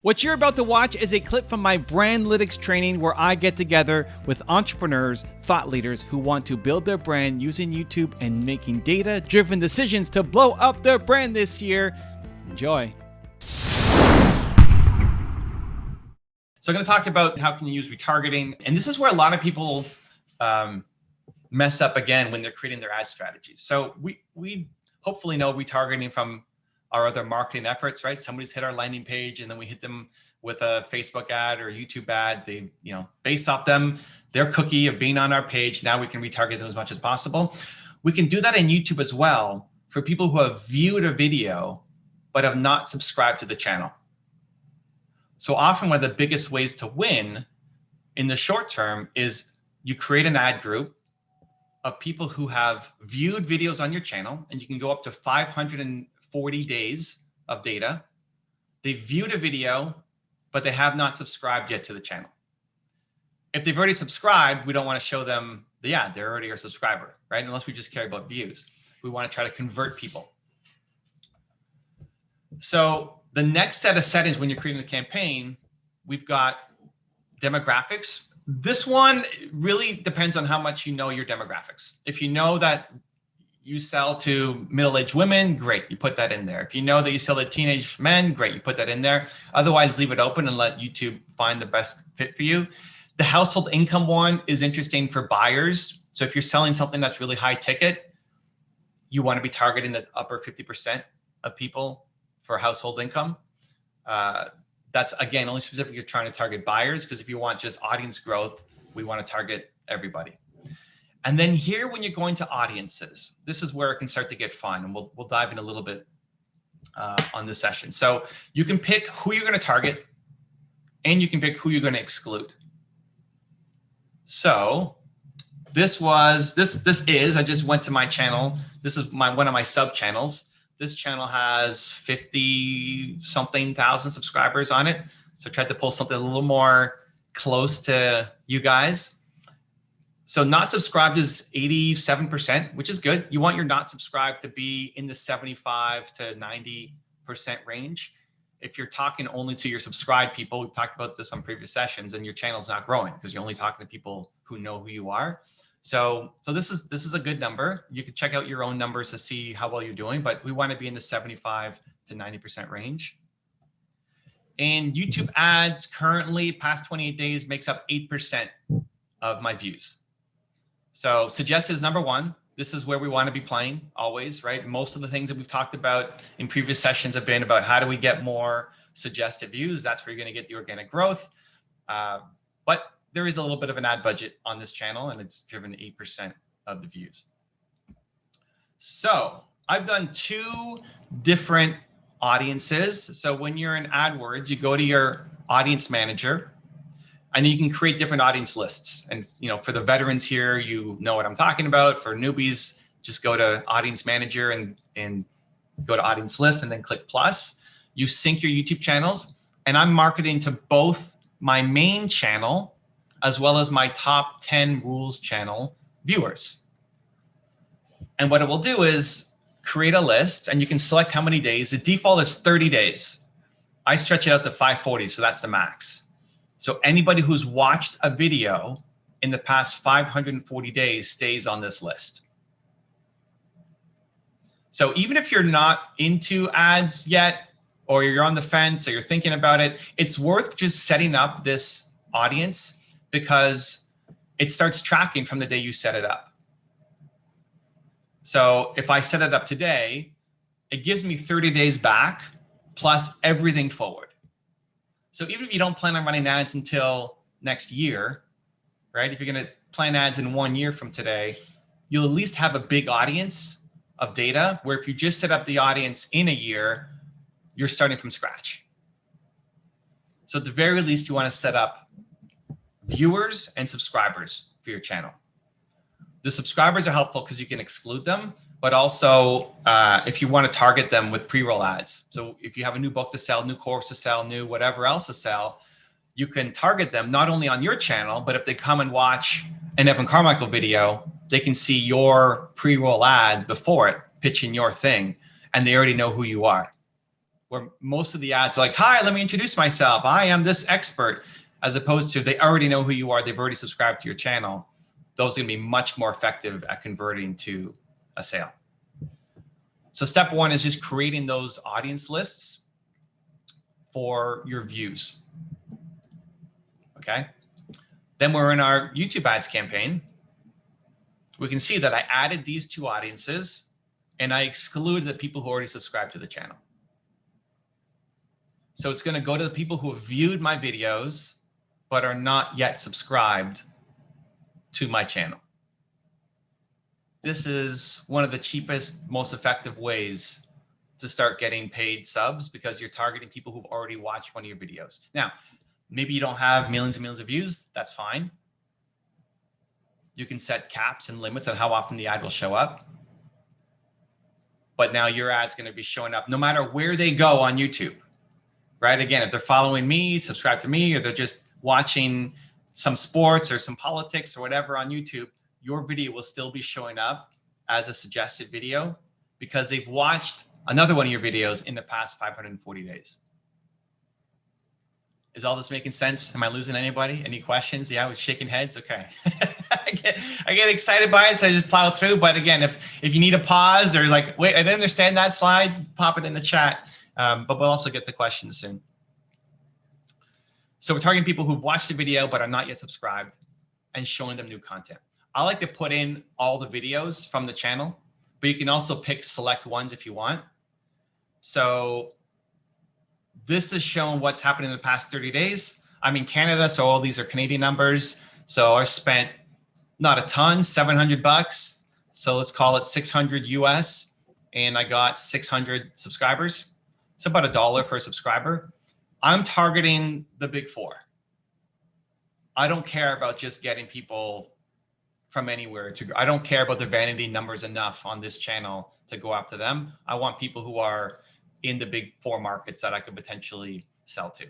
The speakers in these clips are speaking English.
What you're about to watch is a clip from my BrandLytics training where I get together with entrepreneurs, thought leaders who want to build their brand using YouTube and making data-driven decisions to blow up their brand this year. Enjoy. So I'm going to talk about how can you use retargeting. And this is where a lot of people mess up again when they're creating their ad strategies. So we hopefully know retargeting from our other marketing efforts, right? Somebody's hit our landing page and then we hit them with a Facebook ad or a YouTube ad. They, based off them, their cookie of being on our page, now we can retarget them as much as possible. We can do that in YouTube as well for people who have viewed a video, but have not subscribed to the channel. So often one of the biggest ways to win in the short term is you create an ad group of people who have viewed videos on your channel, and you can go up to 540 days of data. They viewed a video, but they have not subscribed yet to the channel. If they've already subscribed, we don't want to show them, they're already a subscriber, right? Unless we just care about views. We want to try to convert people. So the next set of settings when you're creating a campaign, we've got demographics. This one really depends on how much you know your demographics. If you know that you sell to middle-aged women, great, you put that in there. If you know that you sell to teenage men, great, you put that in there. Otherwise, leave it open and let YouTube find the best fit for you. The household income one is interesting for buyers. So if you're selling something that's really high ticket, you want to be targeting the upper 50% of people for household income. That's, again, only specific if you're trying to target buyers, because if you want just audience growth, we want to target everybody. And then here, when you're going to audiences, this is where it can start to get fun, and we'll dive in a little bit on this session. So you can pick who you're going to target, and you can pick who you're going to exclude. So I just went to my channel. This is one of my sub channels. This channel has 50-something thousand subscribers on it. So I tried to pull something a little more close to you guys. So not subscribed is 87%, which is good. You want your not subscribed to be in the 75 to 90% range. If you're talking only to your subscribed people, we've talked about this on previous sessions, and your channel's not growing because you're only talking to people who know who you are. So this is a good number. You can check out your own numbers to see how well you're doing, but we want to be in the 75 to 90% range. And YouTube ads currently past 28 days makes up 8% of my views. So suggested is number one. This is where we want to be playing always, right? Most of the things that we've talked about in previous sessions have been about how do we get more suggested views. That's where you're going to get the organic growth. But there is a little bit of an ad budget on this channel, and it's driven 8% of the views. So I've done two different audiences. So when you're in AdWords, you go to your audience manager, and you can create different audience lists. And for the veterans here, you know what I'm talking about. For newbies, just go to audience manager and go to audience list and then click plus. You sync your YouTube channels, and I'm marketing to both my main channel as well as my top 10 rules channel viewers. And what it will do is create a list, and you can select how many days. The default is 30 days. I stretch it out to 540, so that's the max. So anybody who's watched a video in the past 540 days stays on this list. So even if you're not into ads yet, or you're on the fence, or you're thinking about it, it's worth just setting up this audience, because it starts tracking from the day you set it up. So if I set it up today, it gives me 30 days back plus everything forward. So even if you don't plan on running ads until next year, right? If you're going to plan ads in 1 year from today, you'll at least have a big audience of data, where if you just set up the audience in a year, you're starting from scratch. So at the very least, you want to set up viewers and subscribers for your channel. The subscribers are helpful because you can exclude them, but also if you want to target them with pre-roll ads. So if you have a new book to sell, new course to sell, new whatever else to sell, you can target them not only on your channel, but if they come and watch an Evan Carmichael video, they can see your pre-roll ad before it, pitching your thing, and they already know who you are. where most of the ads are like, hi, let me introduce myself. I am this expert, as opposed to they already know who you are. They've already subscribed to your channel. Those are going to be much more effective at converting to a sale. So step one is just creating those audience lists for your views. Okay. Then we're in our YouTube ads campaign. We can see that I added these two audiences and I excluded the people who already subscribed to the channel. So it's going to go to the people who have viewed my videos, but are not yet subscribed to my channel. This is one of the cheapest, most effective ways to start getting paid subs, because you're targeting people who've already watched one of your videos. Now, maybe you don't have millions and millions of views. That's fine. You can set caps and limits on how often the ad will show up. But now your ad's going to be showing up no matter where they go on YouTube, right? Again, if they're following me, subscribe to me, or they're just watching some sports or some politics or whatever on YouTube, your video will still be showing up as a suggested video because they've watched another one of your videos in the past 540 days. Is all this making sense? Am I losing anybody? Any questions? Yeah, I was shaking heads. Okay. I get excited by it, so I just plow through. But again, if you need a pause or like, wait, I didn't understand that slide, pop it in the chat. But we'll also get the questions soon. So we're targeting people who've watched the video but are not yet subscribed and showing them new content. I like to put in all the videos from the channel, but you can also pick select ones if you want. So this is showing what's happened in the past 30 days. I'm in Canada, so all these are Canadian numbers. So I spent not a ton, 700 bucks. So let's call it 600 US, and I got 600 subscribers. So about $1 for a subscriber. I'm targeting the big four. I don't care about just getting people from anywhere to, I don't care about the vanity numbers enough on this channel to go after them. I want people who are in the big four markets that I could potentially sell to.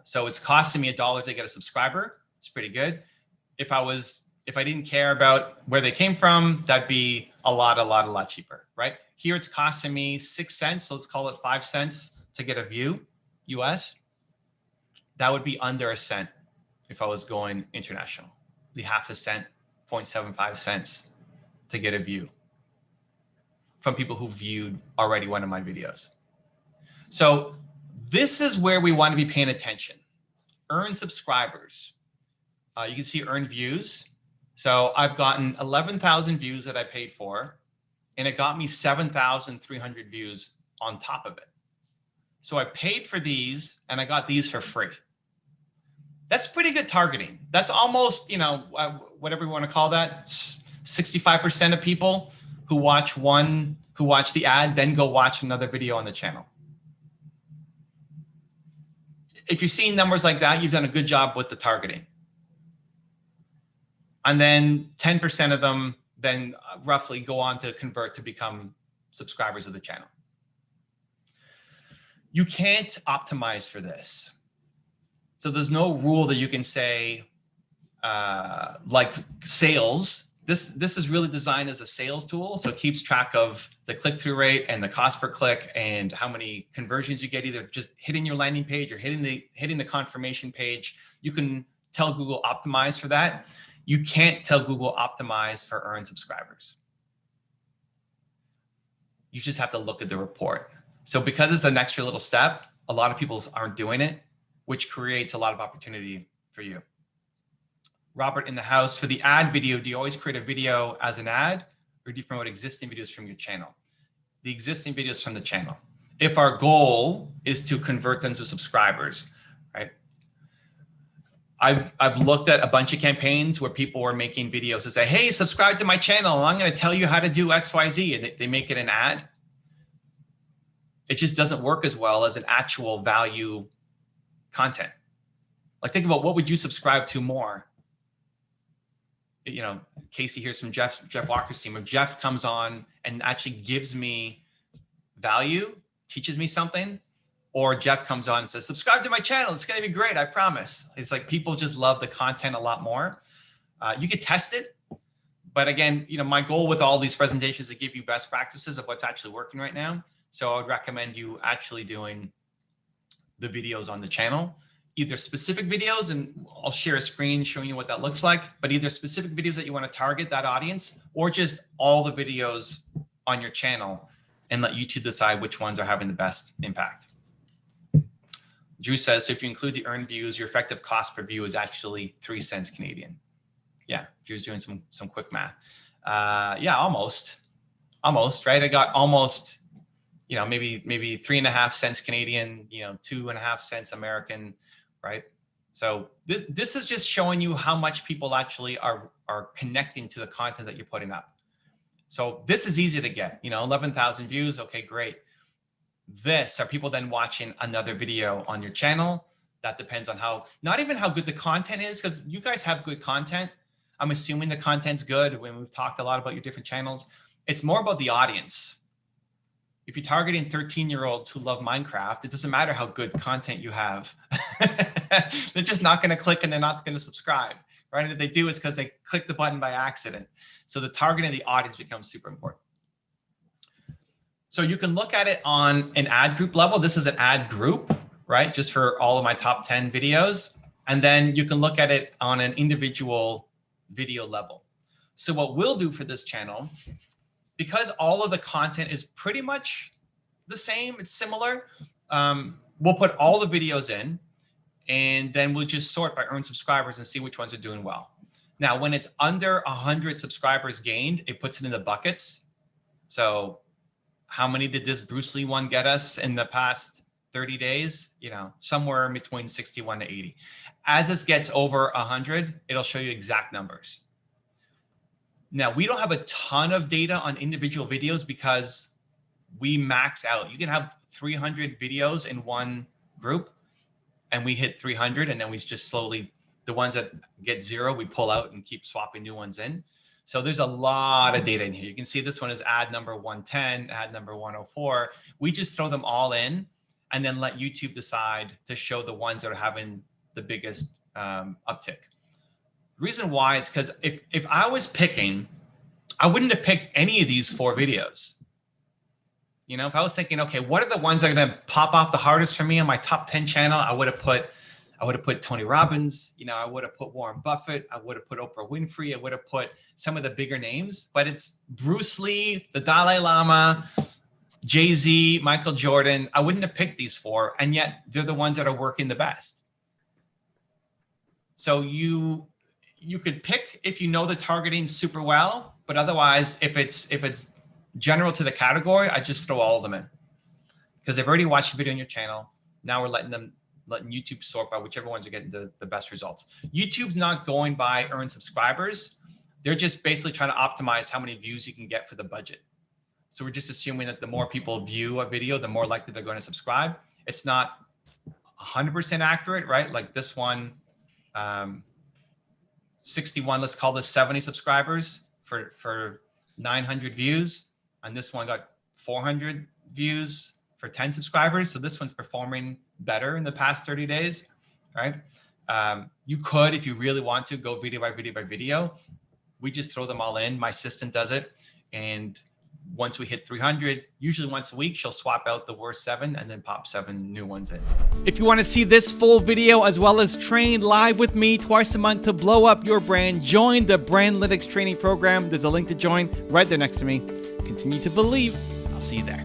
So it's costing me $1 to get a subscriber. It's pretty good. If I didn't care about where they came from, that'd be a lot cheaper, right? Here it's costing me 6 cents. So let's call it 5 cents to get a view US. That would be under a cent if I was going international. It'd be half a cent, 0.75 cents to get a view from people who viewed already one of my videos. So this is where we want to be paying attention. Earn subscribers. You can see earned views. So I've gotten 11,000 views that I paid for, and it got me 7,300 views on top of it. So I paid for these and I got these for free. That's pretty good targeting. That's almost, you know, whatever we want to call that, 65% of people who watch the ad, then go watch another video on the channel. If you're seeing numbers like that, you've done a good job with the targeting. And then 10% of them then roughly go on to convert to become subscribers of the channel. You can't optimize for this. So there's no rule that you can say, like sales, this is really designed as a sales tool. So it keeps track of the click-through rate and the cost per click and how many conversions you get, either just hitting your landing page or hitting the confirmation page. You can tell Google optimize for that. You can't tell Google optimize for earned subscribers. You just have to look at the report. So because it's an extra little step, a lot of people aren't doing it, which creates a lot of opportunity for you. Robert in the house, for the ad video, do you always create a video as an ad, or do you promote existing videos from your channel? The existing videos from the channel. If our goal is to convert them to subscribers, right? I've looked at a bunch of campaigns where people were making videos to say, hey, subscribe to my channel, and I'm going to tell you how to do X, Y, Z, and they make it an ad. It just doesn't work as well as an actual value content. Like, think about, what would you subscribe to more? You know, Casey here's from Jeff Walker's team. If Jeff comes on and actually gives me value, teaches me something, or Jeff comes on and says, subscribe to my channel, it's going to be great, I promise. It's like people just love the content a lot more. You could test it. But again, you know, my goal with all these presentations is to give you best practices of what's actually working right now. So I would recommend you actually doing the videos on the channel, either specific videos, and I'll share a screen showing you what that looks like, but either specific videos that you want to target that audience, or just all the videos on your channel and let YouTube decide which ones are having the best impact. Drew says, so if you include the earned views, your effective cost per view is actually 3 cents Canadian. Yeah, Drew's doing some quick math. Yeah, almost, right? I got almost, maybe 3.5 cents Canadian, 2.5 cents American, right? So this is just showing you how much people actually are connecting to the content that you're putting up. So this is easy to get, 11,000 views. Okay, great. Are people then watching another video on your channel? That depends on not even how good the content is, because you guys have good content. I'm assuming the content's good. When we've talked a lot about your different channels, it's more about the audience. If you're targeting 13-year-olds who love Minecraft, it doesn't matter how good content you have. They're just not going to click and they're not going to subscribe, right? And if they do, it's because they click the button by accident. So the targeting of the audience becomes super important. So you can look at it on an ad group level. This is an ad group, right? Just for all of my top 10 videos. And then you can look at it on an individual video level. So what we'll do for this channel, because all of the content is pretty much the same, it's similar, we'll put all the videos in, and then we'll just sort by earned subscribers and see which ones are doing well. Now, when it's under 100 subscribers gained, it puts it in the buckets. So how many did this Bruce Lee one get us in the past 30 days? Somewhere in between 61 to 80. As this gets over 100, it'll show you exact numbers. Now, we don't have a ton of data on individual videos because we max out. You can have 300 videos in one group, and we hit 300, and then we just slowly, the ones that get 0, we pull out and keep swapping new ones in. So there's a lot of data in here. You can see this one is ad number 110, ad number 104. We just throw them all in and then let YouTube decide to show the ones that are having the biggest uptick. The reason why is because if I was picking, I wouldn't have picked any of these 4 videos. If I was thinking, okay, what are the ones that are going to pop off the hardest for me on my top 10 channel? I would have put Tony Robbins, I would have put Warren Buffett, I would have put Oprah Winfrey, I would have put some of the bigger names, but it's Bruce Lee, the Dalai Lama, Jay-Z, Michael Jordan. I wouldn't have picked these 4, and yet they're the ones that are working the best. So you could pick if you know the targeting super well, but otherwise, if it's general to the category, I just throw all of them in because they've already watched the video on your channel. Now we're letting YouTube sort by whichever ones are getting the best results. YouTube's not going by earned subscribers. They're just basically trying to optimize how many views you can get for the budget. So we're just assuming that the more people view a video, the more likely they're going to subscribe. It's not 100% accurate, right? Like this one, 61, let's call this 70 subscribers for 900 views. And this one got 400 views for 10 subscribers. So this one's performing better in the past 30 days, right? You could, if you really want to, go video by video by video. We just throw them all in. My assistant does it. And once we hit 300, usually once a week, she'll swap out the worst 7 and then pop 7 new ones in. If you want to see this full video as well as train live with me twice a month to blow up your brand, join the BrandLytics training program. There's a link to join right there next to me. Continue to believe. I'll see you there.